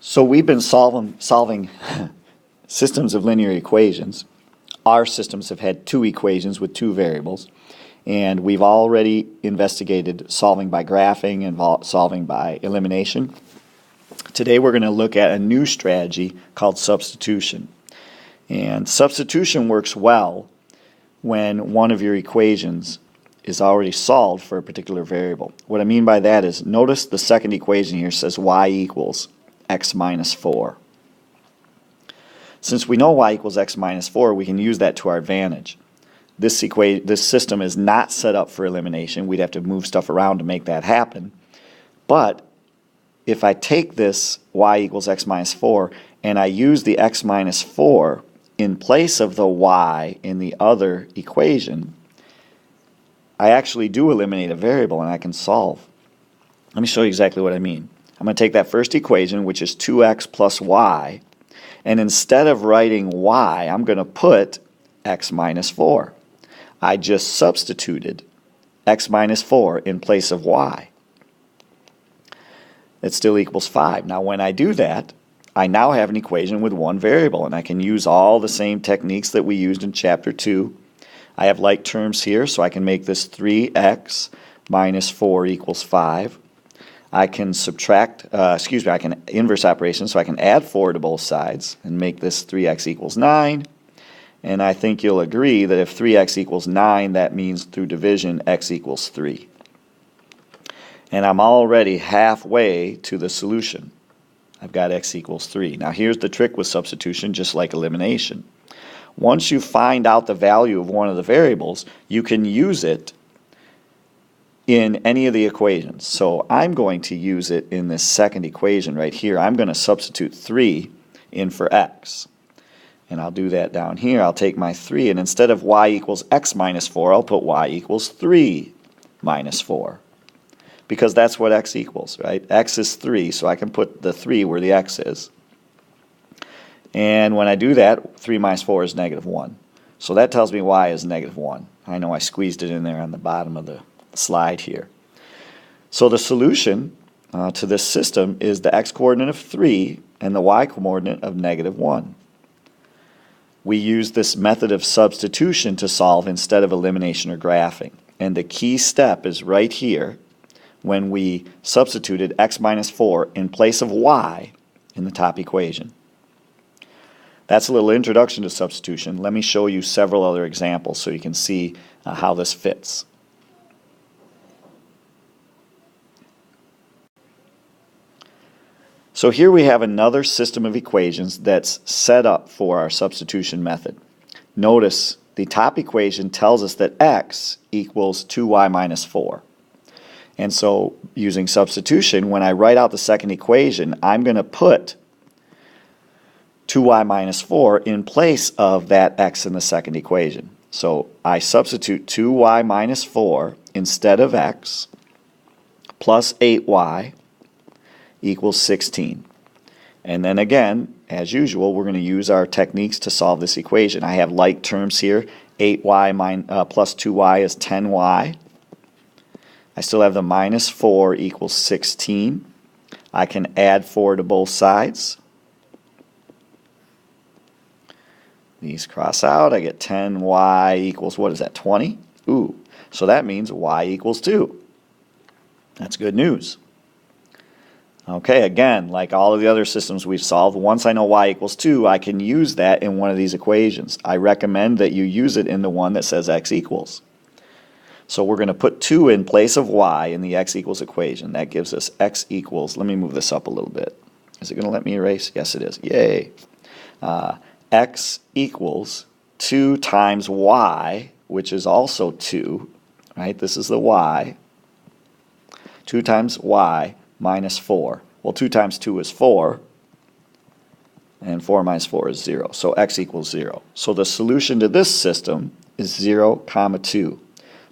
So we've been solving systems of linear equations. Our systems have had two equations with two variables, and we've already investigated solving by graphing and solving by elimination. Today we're going to look at a new strategy called substitution. And substitution works well when one of your equations is already solved for a particular variable. What I mean by that is, notice the second equation here says y equals x minus 4. Since we know y equals x minus 4, we can use that to our advantage. This system is not set up for elimination. We'd have to move stuff around to make that happen. But if I take this y equals x minus 4 and I use the x minus 4 in place of the y in the other equation, I actually do eliminate a variable and I can solve. Let me show you exactly what I mean. I'm going to take that first equation, which is 2x plus y, and instead of writing y, I'm going to put x minus 4. I just substituted x minus 4 in place of y. It still equals 5. Now when I do that, I now have an equation with one variable, and I can use all the same techniques that we used in Chapter 2. I have like terms here, so I can make this 3x minus 4 equals 5. I can I can inverse operation, so I can add 4 to both sides and make this 3x equals 9. And I think you'll agree that if 3x equals 9, that means through division x equals 3. And I'm already halfway to the solution. I've got x equals 3. Now here's the trick with substitution, just like elimination. Once you find out the value of one of the variables, you can use it in any of the equations. So I'm going to use it in this second equation right here. I'm going to substitute 3 in for x. And I'll do that down here. I'll take my 3, and instead of y equals x minus 4, I'll put y equals 3 minus 4. Because that's what x equals, right? X is 3, so I can put the 3 where the x is. And when I do that, 3 minus 4 is negative 1. So that tells me y is negative 1. I know I squeezed it in there on the bottom of the slide here. So the solution to this system is the x-coordinate of 3 and the y-coordinate of negative 1. We use this method of substitution to solve instead of elimination or graphing. And the key step is right here when we substituted x minus 4 in place of y in the top equation. That's a little introduction to substitution. Let me show you several other examples so you can see how this fits. So here we have another system of equations that's set up for our substitution method. Notice the top equation tells us that x equals 2y minus 4. And so using substitution, when I write out the second equation, I'm going to put 2y minus 4 in place of that x in the second equation. So I substitute 2y minus 4 instead of x plus 8y equals 16. And then again, as usual, we're going to use our techniques to solve this equation. I have like terms here. 8y plus 2y is 10y. I still have the minus 4 equals 16. I can add 4 to both sides. These cross out. I get 10y equals, what is that, 20? Ooh, so that means y equals 2. That's good news. Okay, again, like all of the other systems we've solved, once I know y equals 2, I can use that in one of these equations. I recommend that you use it in the one that says x equals. So we're going to put 2 in place of y in the x equals equation. That gives us x equals, let me move this up a little bit. Is it going to let me erase? Yes, it is. Yay. X equals 2 times y, which is also 2, right? This is the y. 2 times y minus 4. Well, 2 times 2 is 4, and 4 minus 4 is 0. So x equals 0. So the solution to this system is 0, 2.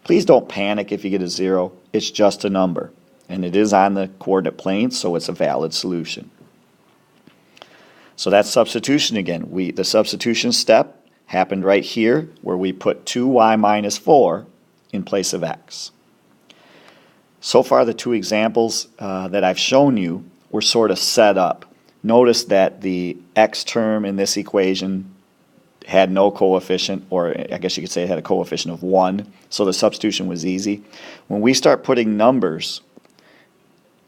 Please don't panic if you get a 0. It's just a number, and it is on the coordinate plane, so it's a valid solution. So that's substitution again. The substitution step happened right here where we put 2y minus 4 in place of x. So far the two examples that I've shown you were sort of set up. Notice that the x term in this equation had no coefficient, or I guess you could say it had a coefficient of 1, so the substitution was easy. When we start putting numbers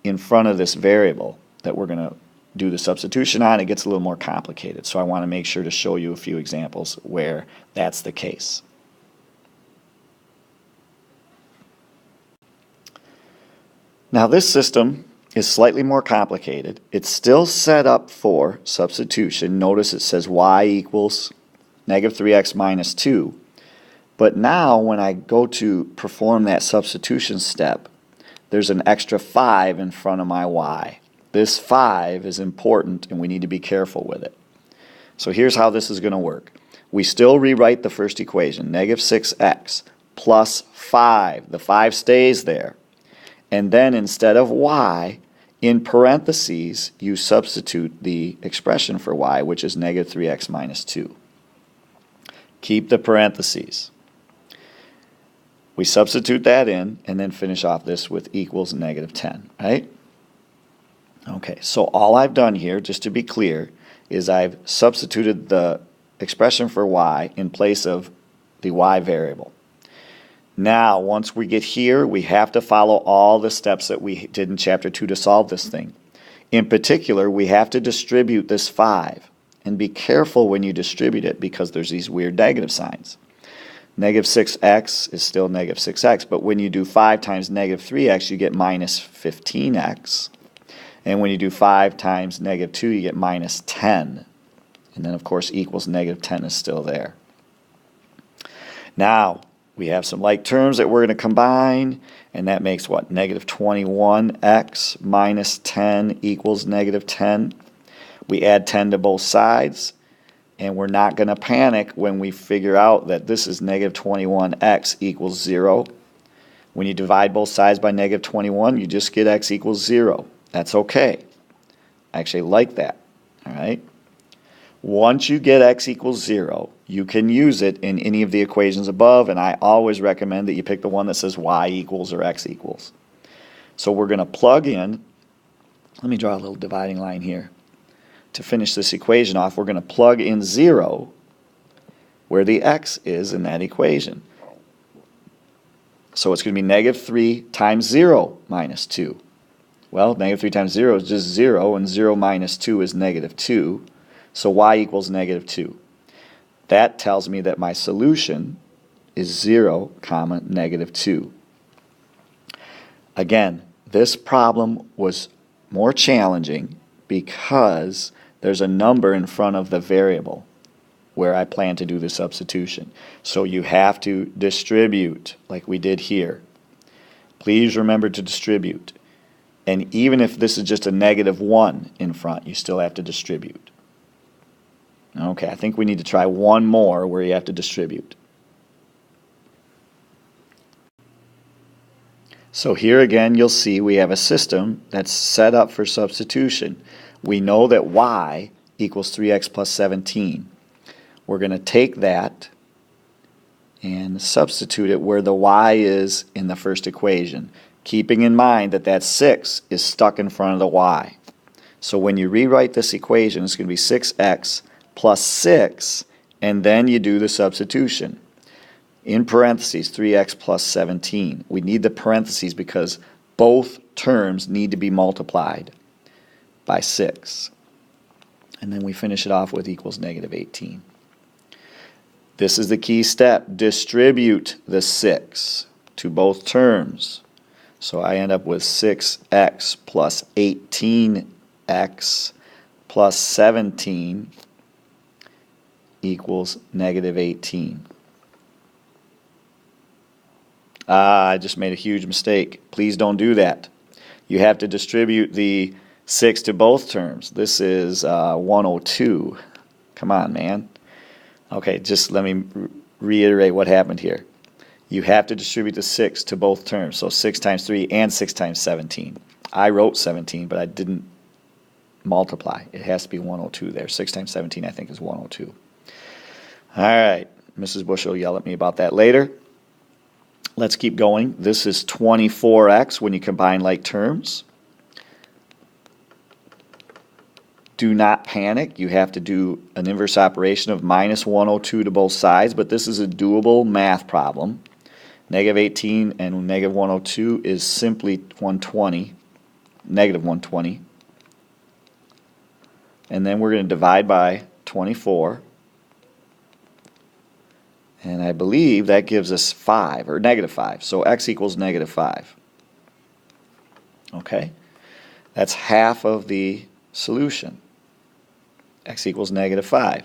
in front of this variable that we're going to do the substitution on, it gets a little more complicated. So I want to make sure to show you a few examples where that's the case. Now this system is slightly more complicated. It's still set up for substitution. Notice it says y equals negative 3x minus 2. But now when I go to perform that substitution step, there's an extra 5 in front of my y. This 5 is important and we need to be careful with it. So here's how this is going to work. We still rewrite the first equation, negative 6x plus 5. The 5 stays there. And then instead of y, in parentheses, you substitute the expression for y, which is negative 3x minus 2. Keep the parentheses. We substitute that in and then finish off this with equals negative 10, right? Okay, so all I've done here, just to be clear, is I've substituted the expression for y in place of the y variable. Now, once we get here, we have to follow all the steps that we did in Chapter 2 to solve this thing. In particular, we have to distribute this 5. And be careful when you distribute it because there's these weird negative signs. Negative 6x is still negative 6x, but when you do 5 times negative 3x, you get minus 15x. And when you do 5 times negative 2, you get minus 10. And then, of course, equals negative 10 is still there. Now, we have some like terms that we're going to combine, and that makes what? Negative 21x minus 10 equals negative 10. We add 10 to both sides, and we're not going to panic when we figure out that this is negative 21x equals 0. When you divide both sides by negative 21, you just get x equals 0. That's okay. I actually like that. All right. Once you get x equals 0, you can use it in any of the equations above, and I always recommend that you pick the one that says y equals or x equals. So we're going to plug in, let me draw a little dividing line here. To finish this equation off, we're going to plug in 0 where the x is in that equation. So it's going to be negative 3 times 0 minus 2. Well, negative 3 times 0 is just 0, and 0 minus 2 is negative 2. So y equals negative 2. That tells me that my solution is 0, comma, negative 2. Again, this problem was more challenging because there's a number in front of the variable where I plan to do the substitution. So you have to distribute like we did here. Please remember to distribute. And even if this is just a negative 1 in front, you still have to distribute. Okay, I think we need to try one more where you have to distribute. So here again, you'll see we have a system that's set up for substitution. We know that y equals 3x plus 17. We're going to take that and substitute it where the y is in the first equation, keeping in mind that that 6 is stuck in front of the y. So when you rewrite this equation, it's going to be 6x plus 6, and then you do the substitution. In parentheses, 3x plus 17. We need the parentheses because both terms need to be multiplied by 6. And then we finish it off with equals negative 18. This is the key step. Distribute the 6 to both terms. So I end up with 6x plus 18x plus 17 equals negative 18. I just made a huge mistake. Please don't do that. You have to distribute the 6 to both terms. This is 102. Come on, man. Okay, just let me reiterate what happened here. You have to distribute the 6 to both terms. So 6 times 3 and 6 times 17. I wrote 17, but I didn't multiply. It has to be 102 there. 6 times 17, I think, is 102. All right. Mrs. Bush will yell at me about that later. Let's keep going. This is 24x when you combine like terms. Do not panic. You have to do an inverse operation of minus 102 to both sides, but this is a doable math problem. Negative 18 and negative 102 is simply 120, negative 120. And then we're going to divide by 24. And I believe that gives us 5, or negative 5. So x equals negative 5. Okay? That's half of the solution. X equals negative 5.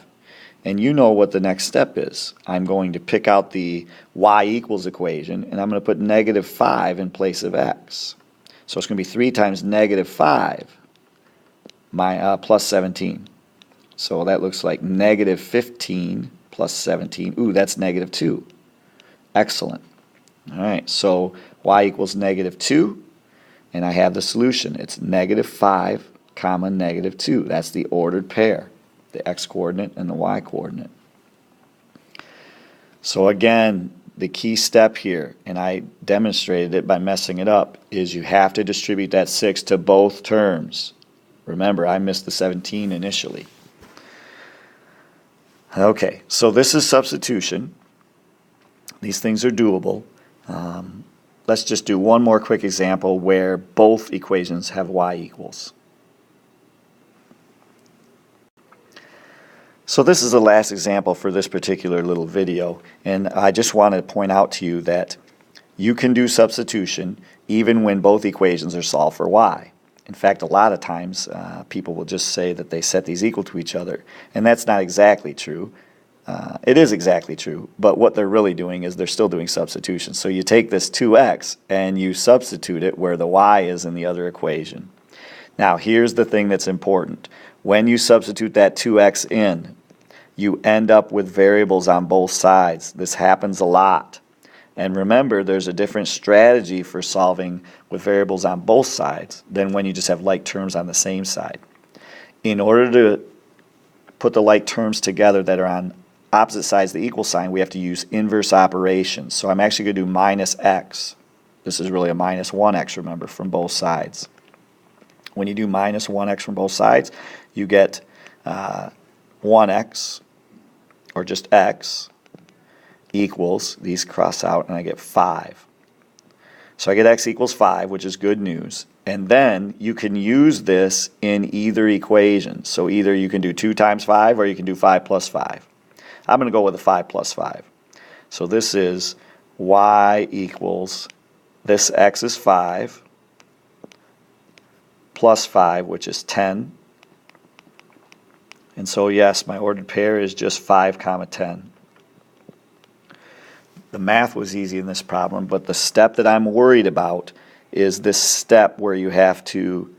And you know what the next step is. I'm going to pick out the y equals equation, and I'm going to put negative 5 in place of x. So it's going to be 3 times negative 5 plus 17. So that looks like negative 15 plus 17. Ooh, that's negative 2. Excellent. All right, so y equals negative 2, and I have the solution. It's negative 5 comma negative 2. That's the ordered pair, the x-coordinate and the y-coordinate. So again, the key step here, and I demonstrated it by messing it up, is you have to distribute that 6 to both terms. Remember, I missed the 17 initially. Okay, so this is substitution. These things are doable. Let's just do one more quick example where both equations have y equals. So this is the last example for this particular little video, and I just want to point out to you that you can do substitution even when both equations are solved for y. In fact, a lot of times people will just say that they set these equal to each other, and that's not exactly true. It is exactly true, but what they're really doing is they're still doing substitution. So you take this 2x and you substitute it where the y is in the other equation. Now here's the thing that's important. When you substitute that 2x in, you end up with variables on both sides. This happens a lot. And remember, there's a different strategy for solving with variables on both sides than when you just have like terms on the same side. In order to put the like terms together that are on opposite sides of the equal sign, we have to use inverse operations. So I'm actually going to do minus x. This is really a minus 1x, remember, from both sides. When you do minus 1x from both sides, you get 1x, or just x, equals, these cross out, and I get 5. So I get x equals 5, which is good news. And then you can use this in either equation. So either you can do 2 times 5 or you can do 5 plus 5. I'm going to go with a 5 plus 5. So this is y equals, this x is 5, plus 5, which is 10. And so yes, my ordered pair is just 5 comma 10. The math was easy in this problem, but the step that I'm worried about is this step where you have to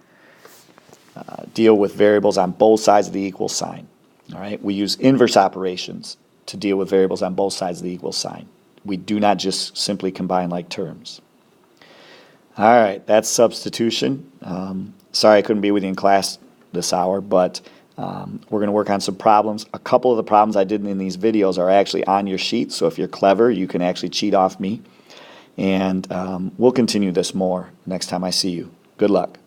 deal with variables on both sides of the equal sign. All right, we use inverse operations to deal with variables on both sides of the equal sign. We do not just simply combine like terms. All right, that's substitution. Sorry I couldn't be with you in class this hour, but we're going to work on some problems. A couple of the problems I did in these videos are actually on your sheet, so if you're clever, you can actually cheat off me. And we'll continue this more next time I see you. Good luck.